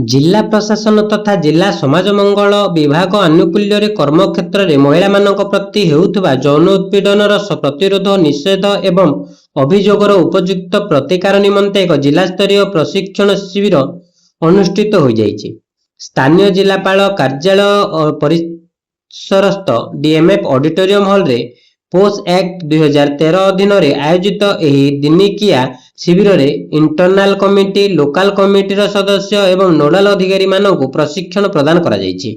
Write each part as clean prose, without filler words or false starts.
जिला प्रशासन तथा जिला समाज मंगल विभाग आनुकूल्य कर्मक्षेत्र में महिला प्रति हेउथुबा यौन उत्पीड़नर प्रतिरोध निषेध एवं अभियोगर उपयुक्त प्रतिकार निमंते एक जिला स्तरीय प्रशिक्षण शिविर अनुष्ठित हो जाइछि। स्थानीय जिलापाल कार्यालय परिसरस्थ डीएमएफ ऑडिटोरियम हॉल रे पोस्ट एक्ट 2013 अधीन आयोजित एही दिनिकिया शिविर रे इंटरनल कमिटी लोकल कमिटीर सदस्य एवं नोडाल अधिकारी मानकु प्रशिक्षण प्रदान करा जाइछि।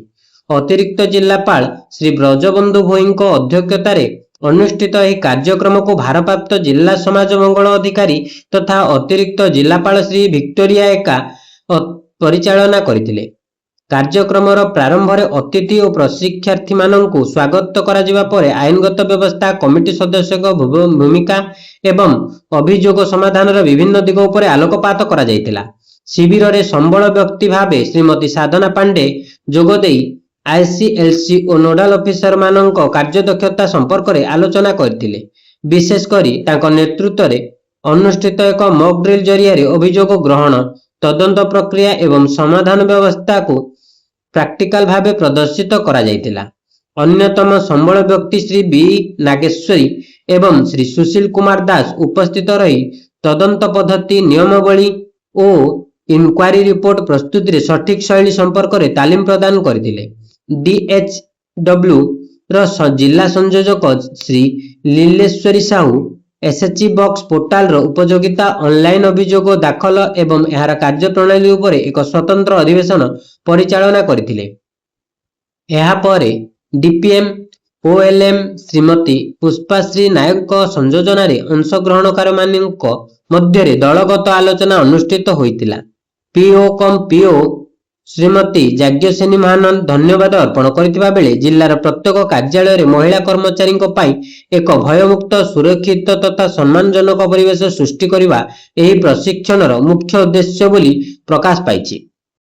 अतिरिक्त जिलापाल श्री ब्रजबंधु भोईଙ୍କ अध्यक्षतार अनुष्ठित एही कार्यक्रम को भारप्राप्त जिला समाज मंगल अधिकारी तथा अतिरिक्त जिलापाल श्री विक्टोरिया एका परिचालना करथिले। कार्यक्रमर प्रारंभ में अतिथि और प्रशिक्षार्थी मानकु स्वागत करा जिबा परे आईनगत व्यवस्था कमिटी सदस्य भूमिका एवं अभियोग समाधान विभिन्न दिग उपर आलोकपात करा जायतिला। शिविर रे संबल व्यक्ति भावे श्रीमती साधना पांडे जोगदेई आईसीएलसी और नोडाल ऑफिसर मानक कार्यदक्षता संपर्क में आलोचना करथिले। विशेष करी तांको नेतृत्व रे अनुष्ठित एक मॉक ड्रिल जरिया अभियोग ग्रहण तदंत प्रक्रिया एवं समाधान व्यवस्था को प्रैक्टिकल भावे प्रदर्शित करा जायतिला। अन्यतम संबल व्यक्ति श्री बी नागेश्वरी एवं श्री सुशील कुमार दास उपस्थित रही तदंत पद्धति नियमावली और इनक्वारी रिपोर्ट प्रस्तुति रे सठिक शैली संपर्क में तालीम प्रदान करथिले। डीएचडब्ल्यू जिला संयोजक Shri Lileswari Sahu SHG box portal रो उपयोगिता ऑनलाइन अभियोग दाखल एवं यार कार्यप्रणाली उपरे एक स्वतंत्र अधिवेशन परिचालना करथिले। एहा परे डीपीएम ओएलएम श्रीमती पुष्पाश्री नायक संयोजन अंशग्रहणकार मानक मध्य दलगत आलोचना अनुष्ठित होइतिला। पीओ कम पीओ श्रीमती जाग्यसेनी महानंद धन्यवाद अर्पण करथिबा बेले जिल्लार प्रत्येक कार्यालय रे महिला कर्मचारी पाई एक भयमुक्त सुरक्षित तथा सम्मानजनक परिवेश सृष्टि करिबा एही प्रशिक्षणर मुख्य उद्देश्य बोली प्रकाश पाइछि।